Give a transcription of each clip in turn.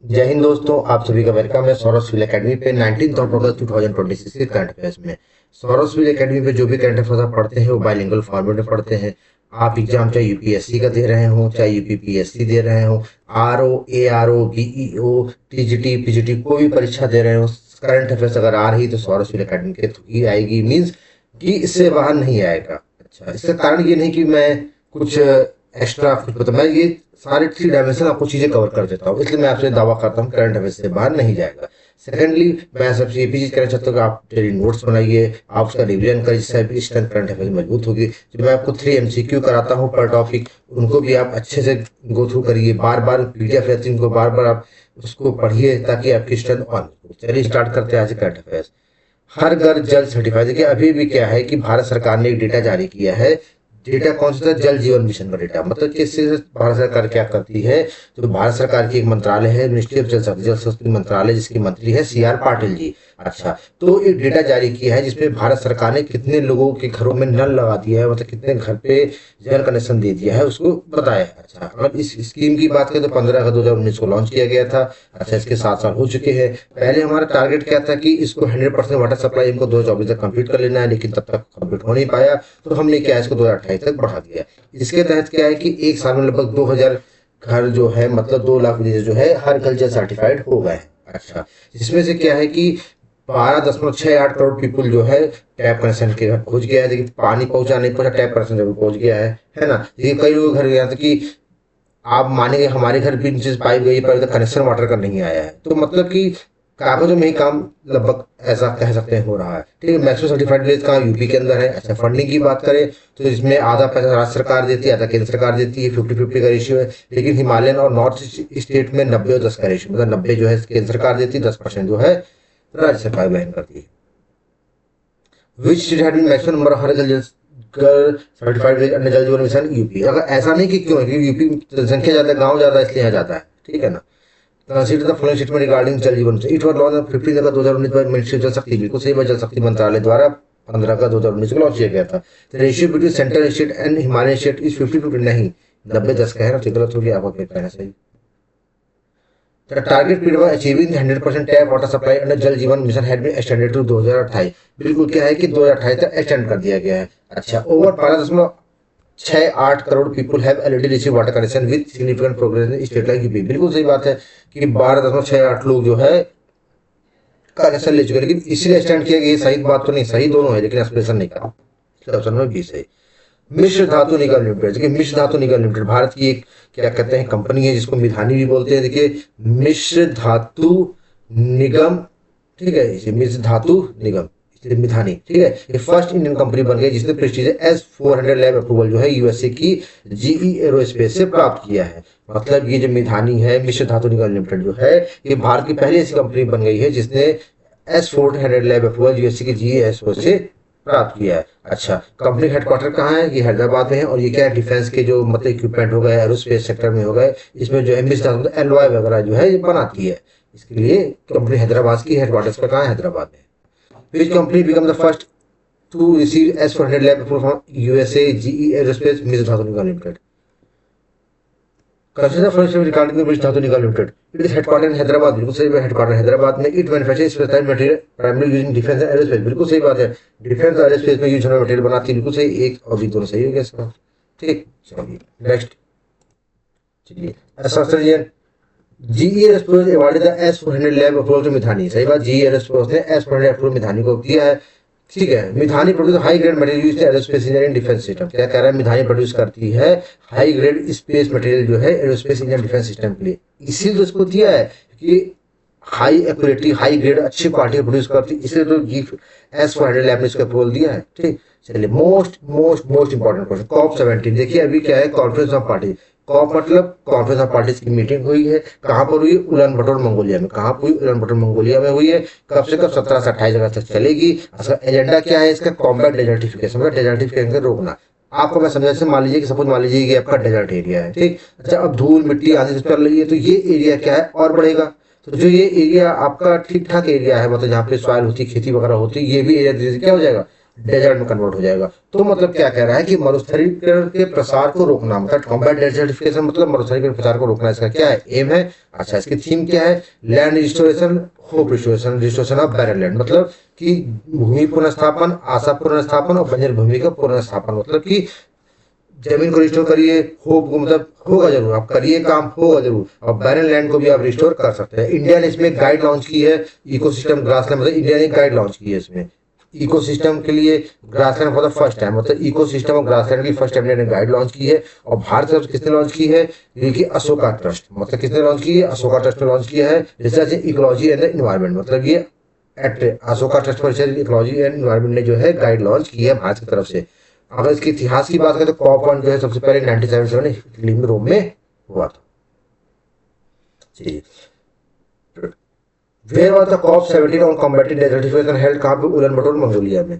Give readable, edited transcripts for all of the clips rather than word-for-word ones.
जय हिंद दोस्तों, आप सभी का वेलकम है सौरभ सिविल एकेडमी पे 19 अगस्त 2026 के करंट अफेयर्स में। सौरभ सिविल एकेडमी पे जो भी करंट अफेयर्स आप पढ़ते हैं वो बाइलिंगुअल फॉर्मेट में पढ़ते हैं। आप एग्जाम चाहे यूपीएससी का दे रहे हो, चाहे यूपीपीएससी दे रहे हो, RO, ARO, BEO, TGT, PGT, कोई भी परीक्षा दे रहे हो, करंट अफेयर्स अगर आ रही तो सौरभ सिविल एकेडमी के थ्रू ही आएगी। मीन्स कि इससे बाहर नहीं आएगा। अच्छा, इसका कारण ये नहीं कि मैं कुछ एक्स्ट्रा कुछ बता, मैं ये सारे 3 डायमेंशन आपको चीजें कवर कर देता हूँ, इसलिए मैं आपसे दावा करता हूँ करंट अफेयर से बाहर नहीं जाएगा। सेकेंडली, मैं सबसे ये भी चीज कहना चाहता हूँ कि आप डेली नोट्स बनाइए, आप उसका रिवीजन करिए, जिससे आपकी स्ट्रेंथ करंट अफेयर मजबूत होगी। जब मैं आपको 3 MCQ कराता हूँ पर टॉपिक, उनको भी आप अच्छे से गो थ्रू करिए, बार बार पीडीएफ रहती है उनको बार बार आप उसको पढ़िए ताकि आपकी स्ट्रेंथ ऑन हो। चलिए स्टार्ट करते हैं आज करंट अफेयर्स। हर घर जल सर्टिफाइड। देखिए अभी भी क्या है कि भारत सरकार ने एक डेटा जारी किया है। डेटा कौन सा था? जल जीवन मिशन का डेटा। मतलब कि इससे भारत सरकार क्या करती है, जो भारत सरकार की एक मंत्रालय है, मिनिस्ट्री ऑफ जल शक्ति मंत्रालय, जिसकी मंत्री है CR पाटिल जी। अच्छा, तो एक डेटा जारी किया है जिसमें भारत सरकार ने कितने लोगों के घरों में नल लगा दिया है, मतलब कितने घर पे जल कनेक्शन दे दिया है, उसको बताया। अच्छा, अगर इस स्कीम की बात करें तो 15 अगस्त 2019 को लॉन्च किया गया था। अच्छा, इसके 7 साल हो चुके हैं। पहले हमारा टारगेट क्या था कि इसको 100% वाटर सप्लाई हमको 2024 तक कंप्लीट कर लेना है, लेकिन तब तक कंप्लीट हो नहीं पाया, तो हमने क्या इसको 2028 तक बढ़ा दिया। इसके तहत क्या है कि एक साल में लगभग 2000 घर जो है, मतलब 2 लाख विलेज जो है, हर घर जल सर्टिफाइड हो गए हैं। अच्छा, इसमें से क्या है कि 12.68 करोड़ पीपुल जो है टैप कनेक्शन के घर पहुंच गया है। देखिए पानी पहुंचा नहीं पहुंचा, टैप कनेक्शन जरूर पहुंच गया है ना। देखिए कई लोगों के घर गया था कि आप मानेंगे हमारे घर भी नीचे से पाइप गई पर कनेक्शन वाटर का नहीं आया है, तो मतलब कि कागजों में ही काम लगभग ऐसा कह सकते हैं हो रहा है। ठीक है, मैक्सिमम सर्टिफाइड विलेज कहाँ? यूपी के अंदर है। अच्छा, फंडिंग की बात करें तो इसमें आधा पैसा राज्य सरकार देती है, आधा केंद्र सरकार देती है, 50-50 का रेशियो है। लेकिन हिमालयन और नॉर्थ स्टेट में 90-10 का रेशियो, मतलब 90 जो है केंद्र सरकार देती है, 10% जो है राज्य सरकार वहन करती है। Which state had been maximum number of Har Jal certified village under जल जीवन मिशन? यूपी। अगर ऐसा नहीं कि क्यों है, क्योंकि यूपी जनसंख्या ज्यादा है, गांव ज्यादा है, इसलिए यहाँ जाता है। ठीक है ना। Consider the following statement regarding जल जीवन mission. It was launch on 15 August 2019 by ministry of जल शक्ति। बिल्कुल सही बात, जल शक्ति मंत्रालय द्वारा 15 अगस्त 2019 को लॉन्च किया गया था। Ratio between central state and Himalayan state is 50-50 नहीं, 90-10 का है ना, तो गलत हो गया, आपका क्या कहना सही। The target period of achieving 100% tap water supply under जल जीवन mission had been extended to 2028। बिल्कुल क्या है कि 2028 तक एक्सटेंड कर दिया गया है। अच्छा, over 12.68 crore people have already receive water connection with significant progress in state like UP. बिल्कुल सही बात है कि 12.68 लोग जो है कनेक्शन ले चुके हैं, लेकिन इसलिए एक्सटेंड किया गया। ये सही बात तो नहीं, सही दोनों है, लेकिन एक्सप्रेशन नहीं करा। ऑप्शन में 20 है। मिश्र धातु निगम लिमिटेड। देखिए मिश्र धातु निगम लिमिटेड भारत की एक क्या कहते हैं कंपनी है, जिसको मिधानी भी बोलते हैं। देखिए मिश्र धातु निगम, ठीक है, इसे मिश्र धातु निगम, इसे मिधानी, ठीक है, ये फर्स्ट इंडियन कंपनी बन गई जिसने प्रेस्टीजियस S-400 लैब अप्रूवल जो है यूएसए की GE एरोस्पेस से प्राप्त किया है। मतलब ये जो मिधानी है, मिश्र धातु निगम लिमिटेड जो है, ये भारत की पहली ऐसी कंपनी बन गई है जिसने S-400 लैब अप्रूवल यूएसए की GE एरोस्पेस से प्राप्त किया है। अच्छा, कंपनी हेडक्वार्टर कहाँ है? ये हैदराबाद में है। और ये क्या है, डिफेंस के जो मतलब इक्विपमेंट हो गए, एरोस्पेस सेक्टर में हो गए, इसमें जो एमबी एलॉय वगैरह जो है ये बनाती है। इसके लिए कंपनी हैदराबाद की हेडक्वार्टर्स का कहाँ है? हैदराबाद में। Which company become the first to receive S-400 lab approval from USA GE aerospace Mishra Dhatu Nigam limited. Consider for instance regarding the British Dhatu Nigam Limited. It is headquartered in Hyderabad. बिल्कुल सही बात, headquartered Hyderabad में। It manufactures specialized material primarily using defense and aerospace। बिल्कुल सही बात है, defence और aerospace में यूज होने मटेरियल बनाती है। बिल्कुल सही, एक और भी दोनों सही हो गया इसका। ठीक, चलिए नेक्स्ट। चलिए association GE aerospace awarded the S-400 lab approval to Midhani. सही बात, GE एरोस्पेस ने S-400 अप्रूवल मिधानी को दिया है। ठीक है, Midhani produce high grade material used in aerospace engineering defence system. क्या कह रहा है, मिधानी प्रोड्यूस करती है हाई ग्रेड स्पेस मटेरियल जो है एरोस्पेस इंजीनियरिंग डिफेंस सिस्टम के लिए। इसीलिए तो इसको दिया है कि हाई एक्यूरेटी, हाई ग्रेड, अच्छी क्वालिटी प्रोड्यूस करती है, इसलिए तो S-400 लैब ने इसको अप्रूवल दिया है। ठीक, चलिए most most most important question, COP17। देखिए अभी क्या है, कॉन्फ्रेंस ऑफ पार्टी। कॉप मतलब कॉन्फ्रेंस ऑफ पार्टीज की मीटिंग हुई है। कहाँ पर हुई? उलान बटोर मंगोलिया में। कहाँ हुई? उलान बटोर मंगोलिया में हुई है। कब से कब? 17 से 28 अगस्त तक चलेगी। इसका एजेंडा क्या है? इसका कॉम्बैट डेजर्टिफिकेशन, मतलब डेजर्टिफिकेशन को रोकना। आपको मैं समझा, से मान लीजिए कि सपोज मान लीजिए कि आपका डेजर्ट एरिया है, ठीक। अच्छा, अब धूल मिट्टी आदि से चल रही है, तो ये एरिया क्या है, और बढ़ेगा। तो जो ये एरिया आपका ठीक ठाक एरिया है, मतलब जहाँ पे सॉइल होती है, खेती वगैरह होती है, ये भी एरिया धीरे धीरे क्या हो जाएगा, डेजर्ट में कन्वर्ट हो जाएगा। तो मतलब क्या कह रहा है कि मरुस्थलीकरण के प्रसार को रोकना, मतलब कॉम्बैट डेजर्टिफिकेशन मतलब मरुस्थलीकरण के प्रसार को रोकना, इसका क्या है, एम है। अच्छा, इसकी थीम क्या है, land restoration, hope restoration, restoration of barren land, मतलब कि भूमि पुनर्स्थापन, आशा पुनर्स्थापन और बंजर भूमि का पुनर्स्थापन, मतलब कि जमीन को रिस्टोर करिए, होप को मतलब होगा जरूर, आप करिए काम, होगा जरूर, और बैरन लैंड को भी आप रिस्टोर कर सकते हैं। इंडिया ने इसमें गाइड लॉन्च की है, इकोसिस्टम ग्रासलैंड, मतलब इंडिया ने गाइड लॉन्च की है इसमें इकोसिस्टम के लिए, grassland for the first time, मतलब इकोसिस्टम और ग्रासलैंड की फर्स्ट टाइम ने गाइड लॉन्च की है। और भारत तरफ से किसने लॉन्च की है, ये कि अशोका ट्रस्ट, मतलब किसने लॉन्च की है, अशोका ट्रस्ट ने लॉन्च किया है, research in ecology and the environment, मतलब ये act Ashoka trust for research in ecology and environment ने जो है गाइड लॉन्च की है भारत की तरफ से। अगर इसके इतिहास की बात करें तो कॉप वन जो है सबसे पहले 1977 इटली में, रोम में हुआ था जी। Where was the COP 17 on combating desertification held, कहाँ पे, उलन बटोर मंगोलिया में।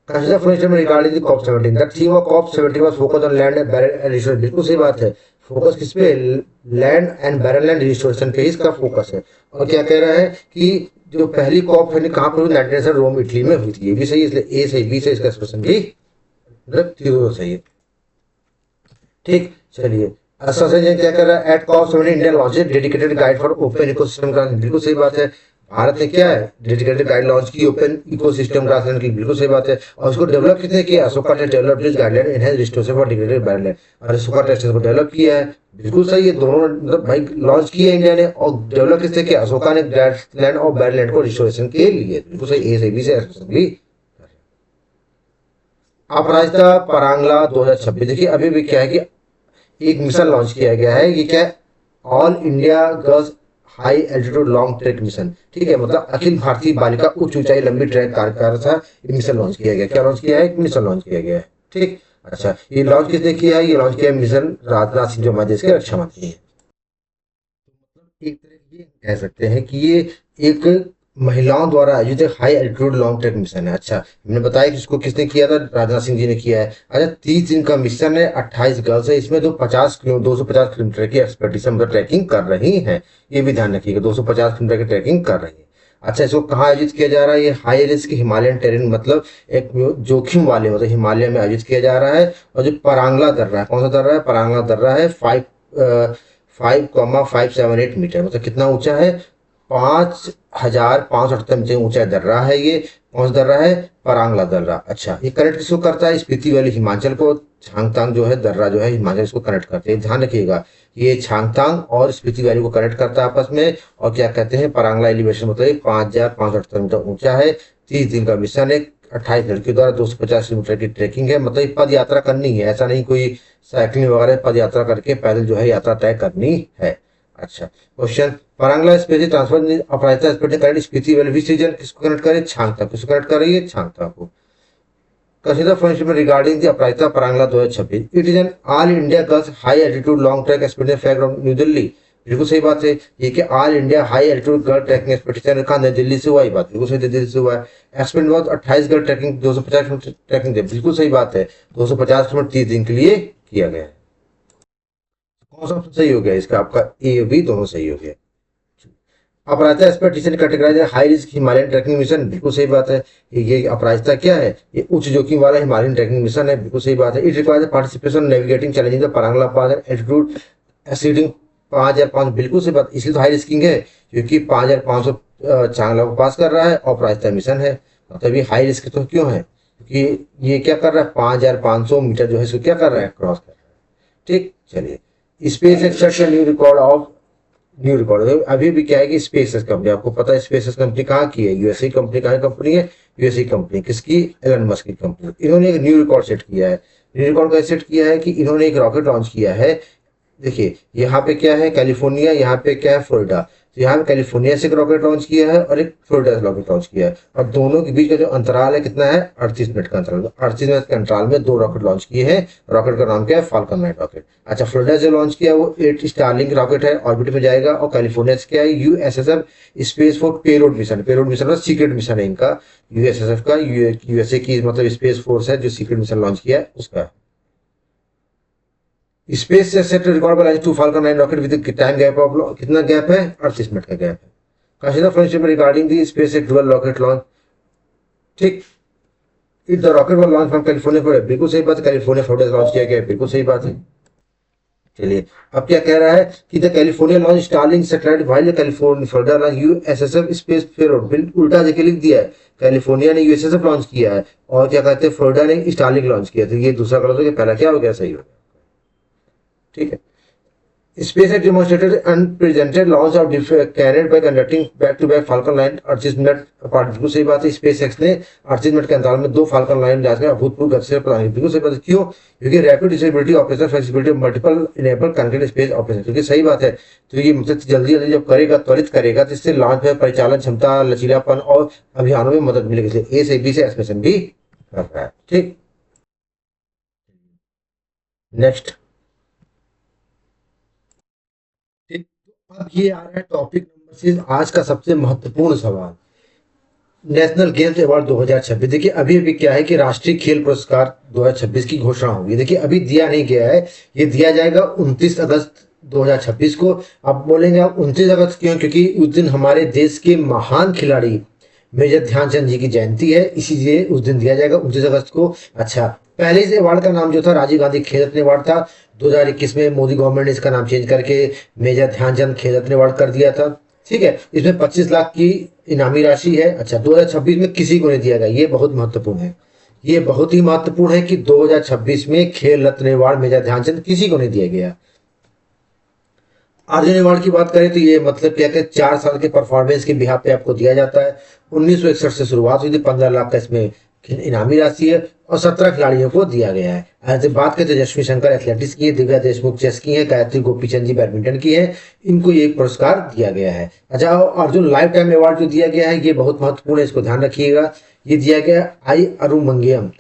Consider for instance regarding the COP 17, the theme of COP 17 was focus on land and barren resource, बिल्कुल सही बात है, फोकस किस पे, land and barren land restoration पे इसका फोकस है। और क्या कह रहा है कि जो पहली कॉप है कहाँ पर हुई, 1997 रोम इटली में हुई थी, ये भी सही, इसलिए ए सही, बी से इसका एक्सप्रेशन भी मतलब तीनों सही है। ठीक, चलिए, एसोसिएशन क्या कर रहा है, at COP 17 India launched dedicated guide for open ecosystem का, बिल्कुल सही बात है, भारत ने क्या है, डेडिकेटेड गाइड लॉन्च की ओपन इकोसिस्टम ग्रासलैंड की, बिल्कुल सही बात है। और उसको डेवलप किसने किया, अशोका ने develop this guideline enhance restoration for degraded barren land, और अशोका टेस्ट को डेवलप किया है, बिल्कुल सही है, दोनों मतलब भाई लॉन्च किया इंडिया ने, और डेवलप किसने किया, अशोका ने ग्रासलैंड और बैरलैंड को रिस्टोरेशन के लिए, बिल्कुल सही, ए से बी से भी। अपराजिता परांगला 2026, देखिए अभी भी क्या है कि एक मिशन लॉन्च किया गया है, ये क्या है, all India girls high altitude long track mission, ठीक है, मतलब अखिल भारतीय बालिका उच्च ऊंचाई लंबी ट्रैक कार्यक्रम था, ये मिशन लॉन्च किया गया, क्या लॉन्च किया है, एक मिशन लॉन्च किया गया है। ठीक, अच्छा, ये लॉन्च किसने किया है, ये लॉन्च किया है मिशन राजनाथ सिंह जो हमारे देश के रक्षा मंत्री हैं। एक तरह से ये कह सकते हैं कि ये एक महिलाओं द्वारा आयोजित एक high altitude long track mission है। अच्छा, हमने बताया कि इसको किसने किया था, राजनाथ सिंह जी ने किया है। अच्छा, 30 दिन का मिशन है, 28 गर्ल्स है, इसमें 250 किलोमीटर की एक्सपेडिशन मतलब ट्रैकिंग कर रही हैं, ये भी ध्यान रखिएगा, 250 किलोमीटर की ट्रैकिंग कर रही है। अच्छा, इसको कहाँ आयोजित किया जा रहा है, ये हाई रिस्क हिमालयन टेरेन, मतलब एक जोखिम वाले मतलब हिमालय में आयोजित किया जा रहा है। और जो परांगला दर्रा है, कौन सा दर्रा है, परांगला दर्रा है, 5,578 मीटर, मतलब कितना ऊंचा है, 5,578 मीटर ऊंचा दर्रा है ये। कौन सा दर्रा है, परांगला दर्रा। अच्छा, ये कनेक्ट किसको करता है, स्पीति वैली हिमाचल को, छांगतांग जो है दर्रा जो है हिमाचल, इसको कनेक्ट करते हैं, ध्यान रखिएगा, ये छांगतांग और स्पीति वैली को कनेक्ट करता है आपस में। और क्या कहते हैं, परांगला एलिवेशन मतलब 5,578 मीटर ऊंचा है, 30 दिन का मिशन है, 28 लड़कियों द्वारा 250 किलोमीटर की ट्रैकिंग है, मतलब पद यात्रा करनी है, ऐसा नहीं कोई साइकिलिंग वगैरह, पद यात्रा करके पैदल जो है यात्रा तय करनी है। अच्छा, question, Parang La Spiti transfer Aparajita Spiti connect Spiti valley which region, किसको कनेक्ट करे, छांगता, किसको कनेक्ट कर रही है, छांगता को। Consider for instance regarding the Aparajita Parang La 2026, it is an all India girls high altitude long trek expedition flag off New Delhi, बिल्कुल सही बात है, ये कि all India high altitude girl trekking expedition कहाँ, नई दिल्ली से हुआ, ये बात बिल्कुल सही, दिल्ली से हुआ है। एक्सपेंड बहुत 28 गर्ल ट्रैकिंग 250 किलोमीटर ट्रैकिंग, बिल्कुल सही बात है, 250 किलोमीटर 30 दिन के लिए किया गया है। कौन सा सही हो गया इसका, आपका ए बी दोनों सही हो गया। Aparajita expedition categorize high risk Himalayan trekking mission, बिल्कुल सही बात है, ये अपराजिता क्या है, ये उच्च जोखिम वाला हिमालयन ट्रैकिंग मिशन है, बिल्कुल सही बात है। It requires participation navigating challenging the Parang La pass altitude exceeding 5,500, बिल्कुल सही बात, इसलिए तो हाई रिस्किंग है, क्योंकि 5,500 चांगला को पास कर रहा है और अपराजिता मिशन है, मतलब ये हाई रिस्क तो क्यों है, क्योंकि ये क्या कर रहा है, 5,500 मीटर जो है इसको क्या कर रहा है, क्रॉस कर रहा है। ठीक, चलिए, space x new record of, new record अभी भी क्या है कि स्पेस कंपनी, आपको पता है स्पेस कंपनी कहाँ की है, यूएसए कंपनी, कहाँ कंपनी है, यूएसए कंपनी, किसकी, एलन मस्क की कंपनी। इन्होंने एक न्यू रिकॉर्ड सेट किया है, न्यू रिकॉर्ड का सेट किया है कि इन्होंने एक रॉकेट लॉन्च किया है। देखिए यहाँ पे क्या है, कैलिफोर्निया, यहाँ पे क्या है, फ्लोरिडा, तो यहाँ पे कैलिफोर्निया से एक रॉकेट लॉन्च किया है और एक फ्लोरिडा से रॉकेट लॉन्च किया है, और दोनों के बीच का जो अंतराल है कितना है, 38 मिनट का अंतराल, 38 मिनट के अंतराल में 2 रॉकेट लॉन्च किए हैं। रॉकेट का नाम क्या है, फाल्कन 9 रॉकेट। अच्छा, फ्लोरिडा से लॉन्च किया वो 8 स्टारलिंक रॉकेट है, ऑर्बिट में जाएगा। और कैलिफोर्निया से क्या है, USSF space force payload mission, payload mission मतलब सीक्रेट मिशन है इनका, यूएसएसएफ का, यूएसए की मतलब स्पेस फोर्स है जो सीक्रेट मिशन लॉन्च किया है उसका। स्पेस सेट रिकॉर्ड पर 2 Falcon 9 rocket with time gap of, कितना गैप है, 38 मिनट का गैप है। Consider for instance regarding the SpaceX dual rocket launch, ठीक, if the rocket was launch from California, बिल्कुल सही बात है, कैलिफोर्निया फ्लोरिडा लॉन्च किया गया, बिल्कुल सही बात है। चलिए, अब क्या कह रहा है कि the California launch Starlink satellite while California Florida launch USSF space payload, बिल्कुल उल्टा देके लिख दिया है। कैलिफोर्निया ने यूएसएसएफ लॉन्च किया है और क्या कहते हैं फ्लोरिडा ने स्टारलिंक लॉन्च किया, तो ये दूसरा गलत हो गया, पहला क्या हो गया, सही हो गया। ठीक है। SpaceX demonstrated unprecedented launch of carrier by conducting back-to-back Falcon 9 38 minute apart, बिल्कुल सही बात है। SpaceX ने 38 मिनट के अंतराल में 2 Falcon 9 लॉन्च किया, अभूतपूर्व गति से प्रदान, बिल्कुल सही बात है। क्यों? क्योंकि rapid disability operation flexibility multiple enable connected space operation, क्योंकि सही बात है। तो ये मतलब जल्दी जल्दी जब करेगा, त्वरित करेगा, तो इससे लॉन्च में परिचालन क्षमता, लचीलापन और अभियानों में मदद मिलेगी, इसलिए ए से बी से एक्सप्रेशन भी कर रहा है। ठीक, नेक्स्ट। ठीक, तो अब ये आ रहा है टॉपिक नंबर 6, आज का सबसे महत्वपूर्ण सवाल, नेशनल गेम्स अवार्ड 2026। देखिए अभी अभी क्या है कि राष्ट्रीय खेल पुरस्कार 2026 की घोषणा होगी। देखिए अभी दिया नहीं गया है, ये दिया जाएगा 29 अगस्त 2026 को। आप बोलेंगे आप 29 अगस्त क्यों? क्योंकि उस दिन हमारे देश के महान खिलाड़ी मेजर ध्यानचंद जी की जयंती है, इसीलिए उस दिन दिया जाएगा 29 अगस्त को। अच्छा, पहले इस अवार्ड का नाम जो था राजीव गांधी खेल रत्न अवार्ड था। 2021 में मोदी गवर्नमेंट ने इसका नाम चेंज करके मेजर ध्यानचंद खेल रत्न अवार्ड कर दिया था। ठीक है, इसमें 25 लाख की इनामी राशि है। अच्छा, 2026 में किसी को नहीं दिया गया, ये बहुत महत्वपूर्ण है। ये बहुत ही महत्वपूर्ण है कि 2026 में खेल रत्न अवार्ड मेजर ध्यानचंद किसी को नहीं दिया गया। अर्जुन अवार्ड की बात करें तो ये मतलब क्या कि 4 साल के परफॉर्मेंस के बिहाफ पे आपको दिया जाता है। 1961 से शुरुआत हुई थी, 15 लाख का इसमें इनामी राशि है और 17 खिलाड़ियों को दिया गया है। आज बात करें तो तेजस्वी शंकर एथलेटिक्स की है, दिव्या देशमुख चेस की है, गायत्री गोपीचंद जी बैडमिंटन की है, इनको ये पुरस्कार दिया गया है। अच्छा, अर्जुन लाइफ टाइम अवार्ड जो दिया गया है ये बहुत महत्वपूर्ण है, इसको ध्यान रखिएगा। ये दिया गया आई अरुमंगयम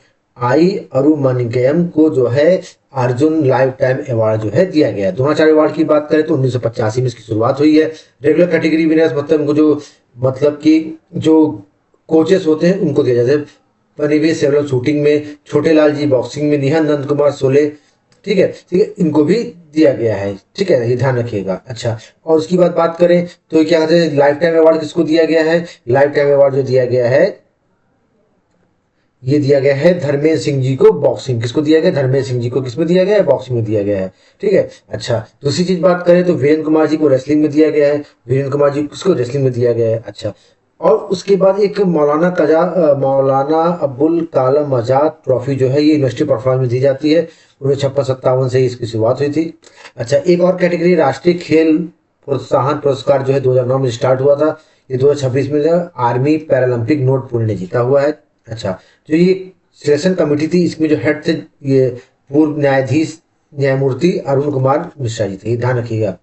को जो है अर्जुन लाइफ टाइम अवार्ड जो है दिया गया है। द्रोणाचार्य अवार्ड की बात करें तो 1985 में इसकी शुरुआत हुई है। रेगुलर कैटेगरी विनर्स मतलब उनको जो मतलब कि जो कोचेस होते हैं उनको दिया जाता है। परिवेश सेवरल शूटिंग में, छोटे लाल जी बॉक्सिंग में, निहान नंद कुमार सोले, ठीक है ठीक है, इनको भी दिया गया है। ठीक है, ये ध्यान रखिएगा। अच्छा, और उसकी बात करें तो क्या कहते हैं लाइफ टाइम अवार्ड किसको दिया गया है? लाइफ टाइम अवार्ड जो दिया गया है ये दिया गया है धर्मेंद्र सिंह जी को बॉक्सिंग। किसको दिया गया? धर्मेंद्र सिंह जी को किसमें दिया गया है? बॉक्सिंग में दिया गया है। ठीक है। अच्छा, दूसरी चीज बात करें तो वीरेंद्र कुमार जी को रेसलिंग में दिया गया है। वीरेंद्र कुमार जी किसको रेसलिंग में दिया गया है। अच्छा, और उसके बाद एक मौलाना अब्दुल कलाम आजाद ट्रॉफी जो है ये यूनिवर्सिटी परफॉर्मेंस में दी जाती है। 1956-57 से इसकी शुरुआत हुई थी। अच्छा, एक और कैटेगरी राष्ट्रीय खेल प्रोत्साहन पुरस्कार जो है 2009 में स्टार्ट हुआ था, ये 2026 में आर्मी पैरालंपिक नोट पुणे ने जीता हुआ है। अच्छा, जो ये सिलेक्शन कमेटी थी इसमें जो हेड थे ये पूर्व न्यायाधीश न्यायमूर्ति अरुण कुमार मिश्रा जी थे, ये ध्यान रखिएगा।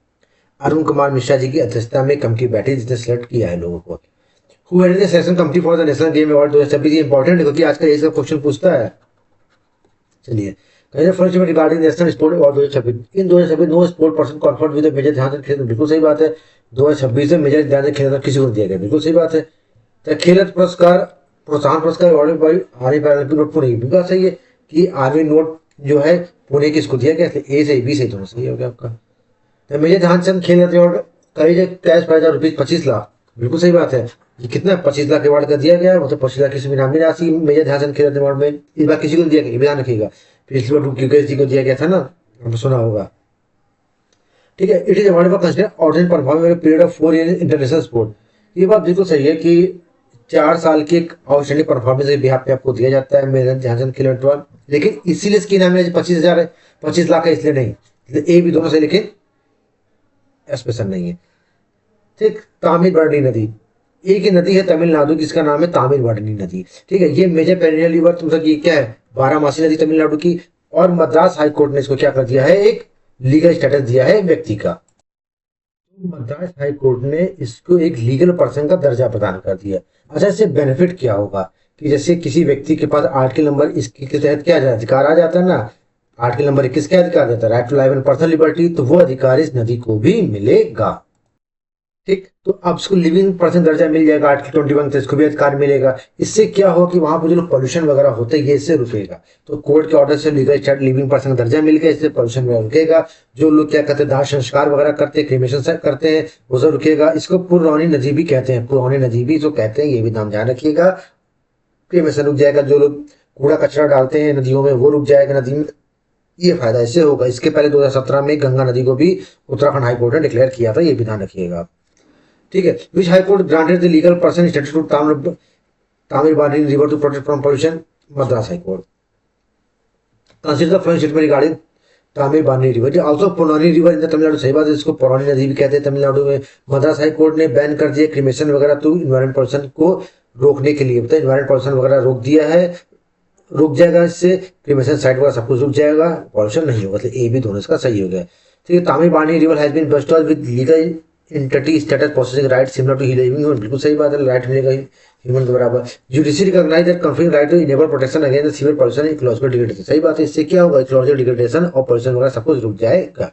अरुण कुमार मिश्रा जी की अध्यक्षता में कमेटी बैठी जिसने सिलेक्ट किया है लोगों को। Who headed the selection committee for the national game award 2026? ये इंपॉर्टेंट है क्योंकि आजकल इसका क्वेश्चन पूछता है। चलिए, first regarding national sport award 2026, in 2026 no sport person conferred with major Dhyanchand Khel, बिल्कुल सही बात है। 2026 में मेजर ध्यानचंद खेल किसी को दिया गया, बिल्कुल सही बात है। तो खेल रत्न पुरस्कार प्रोत्साहन पुरस्कार award by army Paralympic note Pune, बिल्कुल सही है कि आर्मी नोट जो है पुणे किसको दिया गया, ए से बी से दोनों सही हो गया आपका। तो major Dhyanchand Khel Ratna award cash prize of rupees 25 lakh, बिल्कुल सही बात है। ये कितना 25 लाख अवार्ड का दिया गया है, मतलब 25 लाख की इनामी राशि मेजर ध्यानचंद खेल रत्न अवार्ड में इस बार किसी को दिया गया, ध्यान रखिएगा। पिछली बार क्रिकेट जी को दिया गया था ना, आपने सुना होगा। ठीक है, it is award for consider ordinary performance period of 4 year international sport. ये बात बिल्कुल सही है कि 4 साल की आउटस्टैंडिंग परफॉर्मेंस के बिहाफ पे आपको दिया जाता है मेजर ध्यानचंद खेल रत्न अवार्ड, लेकिन इसीलिए इसकी इनामी 25,000 है, 25 लाख है इसलिए नहीं, ए भी दोनों से, लेकिन स्पेशल नहीं है। ठीक, तामिरबरनी नदी एक ही नदी है तमिलनाडु की, इसका नाम है तामिरबरनी नदी। ठीक है, ये मेजर पेरिनियल रिवर मतलब ये क्या है, बारामासी नदी तमिलनाडु की। और मद्रास हाई कोर्ट ने इसको क्या कर दिया है, एक लीगल स्टेटस दिया है व्यक्ति का। मद्रास हाई कोर्ट ने इसको एक लीगल पर्सन का दर्जा प्रदान कर दिया। अच्छा, इससे बेनिफिट क्या होगा कि जैसे किसी व्यक्ति के पास आर्टिकल नंबर 21 के तहत क्या अधिकार आ जाता है ना, आर्टिकल नंबर 21 क्या अधिकार देता है, right to life and personal liberty, तो वो अधिकार इस नदी को भी मिलेगा। ठीक, तो अब इसको लिविंग पर्सन दर्जा मिल जाएगा आर्टिकल 21 से, इसको भी अधिकार मिलेगा। इससे क्या हो कि वहां पर जो पोल्यूशन वगैरह होते हैं ये इससे रुकेगा। तो कोर्ट के ऑर्डर से लीगल स्टेट लिविंग पर्सन का दर्जा मिल गया, इससे पोल्यूशन वगैरह रुकेगा। जो लोग क्या कहते हैं दाह संस्कार वगैरह करते हैं, क्रिमेशन करते हैं, वो सब रुकेगा। इसको पुरौनी नदी भी कहते हैं, पुरौनी नदी भी जो कहते हैं, ये भी नाम ध्यान रखिएगा। क्रिमेशन रुक जाएगा, जो लोग कूड़ा कचरा डालते हैं नदियों में वो रुक जाएगा नदी में, ये फायदा इससे होगा। इसके पहले 2017 में गंगा नदी को भी उत्तराखंड हाईकोर्ट ने डिक्लेयर किया था, ये भी ध्यान रखिएगा आप। ठीक है, which high court granted the legal person status to Thamirabarani river to protect from pollution, Madras high court. Consider the flowing statement regarding Thamirabarani river, also पुरानी रिवर इन द तमिलनाडु, सही बात है, इसको पुरानी नदी भी कहते हैं तमिलनाडु में। मद्रास हाईकोर्ट ने बैन कर दिया क्रिमेशन वगैरह तो इन्वायरमेंट पोल्यूशन को रोकने के लिए, बताए इन्वायरमेंट पोल्यूशन वगैरह रोक दिया है, रुक जाएगा, इससे क्रिमेशन साइट वगैरह सब कुछ रुक जाएगा, पॉल्यूशन नहीं होगा, मतलब ए भी दोनों इसका सही हो गया। ठीक है, Thamirabarani river has been bestowed with legal entity status processing right similar to living, बिल्कुल सही बात है, राइट मिलेगा ह्यूमन के बराबर। Judiciary recognize that conferring right to enable protection against severe pollution ecological degradation, सही बात है, इससे क्या होगा, इकोलॉजिकल डिग्रेडेशन और पॉल्यूशन वगैरह सब कुछ रुक जाएगा।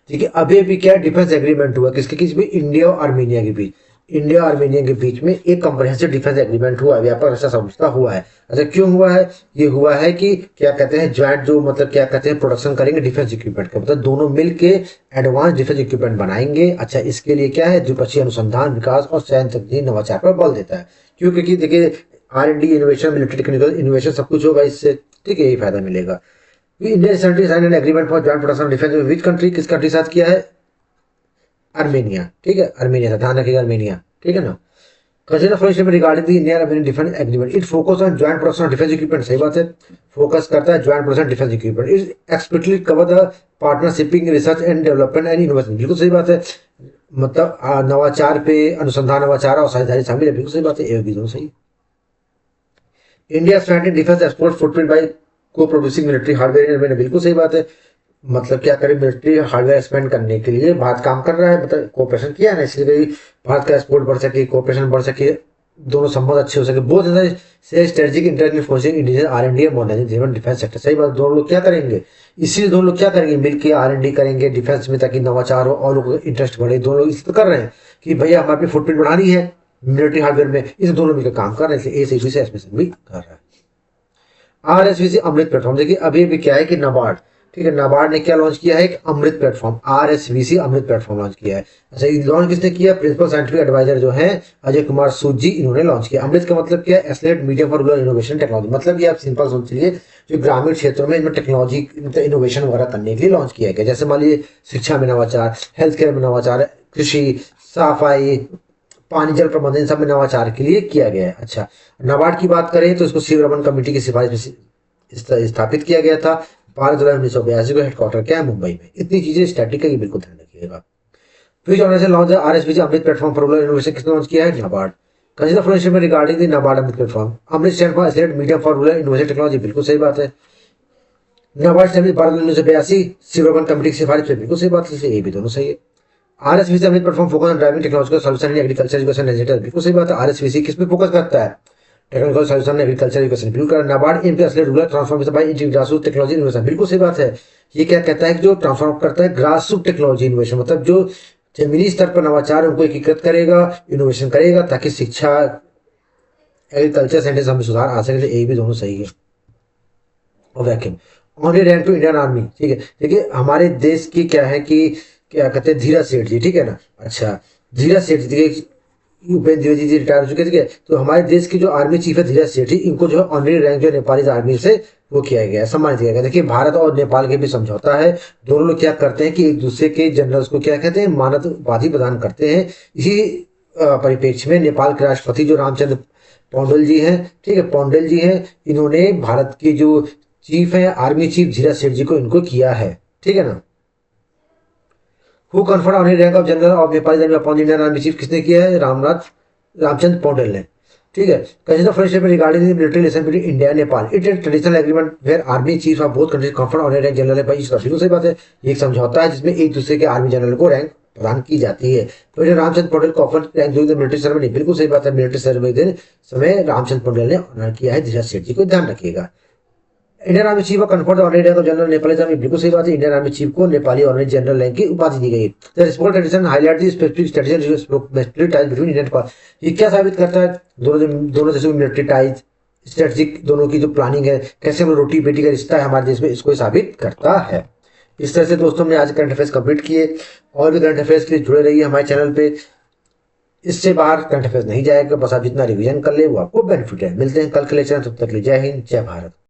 ठीक है, अभी क्या डिफेंस एग्रीमेंट हुआ किसके बीच में, इंडिया और आर्मेनिया के बीच, इंडिया और आर्मेनिया के बीच में एक कंप्रिहेंसिव डिफेंस एग्रीमेंट हुआ है, व्यापक रक्षा समझौता हुआ है। अच्छा क्यों हुआ है, ये हुआ है कि क्या कहते हैं ज्वाइंट जो मतलब क्या कहते हैं प्रोडक्शन करेंगे डिफेंस इक्विपमेंट का, मतलब दोनों मिलके एडवांस डिफेंस इक्विपमेंट बनाएंगे। अच्छा इसके लिए क्या है, द्विपक्षीय अनुसंधान विकास और सैन्य तकनीक नवाचार पर बल देता है, क्योंकि देखिए R&D innovation military technical innovation सब कुछ होगा इससे। ठीक है, यही फायदा मिलेगा। India recently signed an agreement for joint production defence with which country, किस कंट्री साथ किया है, आर्मेनिया। ठीक है, आर्मेनिया का ध्यान रखिएगा, आर्मेनिया। ठीक है ना। Consider for statement regarding the Indian Armenian defence agreement, it focus on joint production of defence equipment, सही बात है, फोकस करता है joint production defence equipment. It explicitly cover the partnershipping research and development and innovation, बिल्कुल सही बात है, मतलब नवाचार पे अनुसंधान नवाचार और साझेदारी शामिल है, बिल्कुल सही बात है, ये भी दोनों सही। India strengthening defence export footprint by co producing military hardware, बिल्कुल सही बात है, मतलब क्या करें मिलिट्री हार्डवेयर एक्सपेंड करने के लिए भारत काम कर रहा है, मतलब कोऑपरेशन किया है ना, इसलिए भारत का एक्सपोर्ट बढ़ सके, कोऑपरेशन बढ़ सके, दोनों संबंध अच्छे हो सके। बहुत ज्यादा strategic international forcing Indian R&D और मॉडर्नाइजेशन डिफेंस सेक्टर, सही बात, दोनों लोग क्या करेंगे, इसीलिए दोनों लोग क्या करेंगे, मिलकर R&D करेंगे डिफेंस में ताकि नवाचार हो और लोगों का इंटरेस्ट बढ़े। दोनों लोग इसलिए कर रहे हैं कि भैया हमारे पे फुटप्रिंट बढ़ानी है मिलिट्री हार्डवेयर में, इस दोनों मिलकर काम कर रहे हैं, इसलिए A से B से एसमिशन भी कर रहा है। RSVC अमृत प्लेटफॉर्म, देखिए अभी क्या है कि नाबार्ड, ठीक है, नाबार्ड ने क्या लॉन्च किया है, एक अमृत platform, RSVC Amrit platform launch किया है। अच्छा ये लॉन्च किसने किया, प्रिंसिपल साइंटिफिक एडवाइजर जो है अजय कुमार सूद जी, इन्होंने लॉन्च किया। अमृत का मतलब क्या है, accelerate medium for rural innovation technology, मतलब ये आप सिंपल सोच लीजिए जो ग्रामीण क्षेत्रों में इनमें टेक्नोलॉजी इनोवेशन वगैरह करने के लिए लॉन्च किया गया। जैसे मान लीजिए शिक्षा में नवाचार, हेल्थ केयर में नवाचार, कृषि, सफाई, पानी जल प्रबंधन सब में नवाचार के लिए किया गया है। अच्छा नाबार्ड की बात करें तो इसको शिव रमन कमेटी की सिफारिश में स्थापित किया गया था। 12 जुलाई 1982 को हेडक्वार्टर क्या है, मुंबई में। इतनी चीजें स्टैटिक है, ये बिल्कुल ध्यान रखिएगा। फिर organisation launch RSVC Amrit platform for rural innovation, किसने लॉन्च किया है, NABARD. Consider for institute regarding the NABARD Amrit platform, Amrit stand for accelerate medium for rural innovation technology, बिल्कुल सही बात है। नाबार्ड से 12 जुलाई 1982 शिव रमन कमेटी की सिफारिश पे, बिल्कुल सही बात है, ये भी दोनों सही है। RSVC Amrit platform focus on driving technological solution in agriculture education agenda, बिल्कुल सही बात है। RSVC किस पे फोकस करता है, टेक्निकल सॉल्यूशन एग्रीकल्चर एजुकेशन, बिल्कुल। NABARD aim to accelerate rural transformation by integrating grassroot technology innovation, बिल्कुल सही बात है। ये क्या कहता है कि जो ट्रांसफॉर्म करता है ग्रासरूट टेक्नोलॉजी इनोवेशन, मतलब जो जमीनी स्तर पर नवाचार उनको एकीकृत करेगा, इनोवेशन करेगा ताकि शिक्षा एग्रीकल्चर सेंटर में सुधार आ सके, ये भी दोनों सही है। और vacuum only rank to Indian army, ठीक है। देखिए हमारे देश की क्या है कि क्या कहते हैं धीरज सेठ जी, ठीक है ना। अच्छा धीरज सेठ जी, उपेंद्र द्विवेदी जी रिटायर हो चुके, ठीक है। तो हमारे देश की जो आर्मी चीफ है धीरज सेठ जी, इनको जो है ऑनरी रैंक जो नेपाली आर्मी से वो किया गया है, सम्मानित किया गया। देखिए भारत और नेपाल के भी समझौता है, दोनों लोग क्या करते हैं कि एक दूसरे के जनरल्स को क्या कहते हैं, मानद उपाधि प्रदान करते हैं। इसी परिप्रेक्ष्य में नेपाल के राष्ट्रपति जो रामचंद्र पौंडेल जी हैं, ठीक है, पौंडेल जी हैं, इन्होंने भारत के जो चीफ है आर्मी चीफ धीरज सेठ जी को इनको किया है, ठीक है ना। Who conferred honorary rank of general of Nepali army upon Indian army chief, किसने किया है, रामचंद्र पौंडेल ने, ठीक है। Consider for statement regarding the military relation between India and Nepal, it is traditional agreement where army chief of both countries conferred honorary rank general by each country, सही बात है। ये एक समझौता है जिसमें एक दूसरे के आर्मी जनरल को रैंक प्रदान की जाती है। तो रामचंद्र पौंडेल को offer rank during the military ceremony, बिल्कुल सही बात है। मिलिट्री सेरेमनी के समय रामचंद्र पौंडेल ने ऑनर किया है धीरज सेठ जी को, ध्यान रखिएगा। Indian army chief conferred honorary rank of general Nepali army, बिल्कुल सही बात है। इंडियन आर्मी चीफ को नेपाली ऑनरी जनरल रैंक की उपाधि दी गई। The report tradition highlight the specific strategic ties between Indian Nepal, ये क्या साबित करता है, दोनों देशों में मिलिट्री टाइज स्ट्रेटेजिक दोनों की जो प्लानिंग है, कैसे हम रोटी बेटी का रिश्ता है हमारे देश में, इसको साबित करता है। इस तरह से दोस्तों हमने आज करंट अफेयर्स कंप्लीट किए। और भी करंट अफेयर्स के लिए जुड़े रहिए हमारे चैनल पे। इससे बाहर करंट अफेयर्स नहीं जाएगा, बस आप जितना रिवीजन कर ले वो आपको बेनिफिट है। मिलते हैं कल के लेक्चर में, तब तक के लिए जय हिंद जय भारत।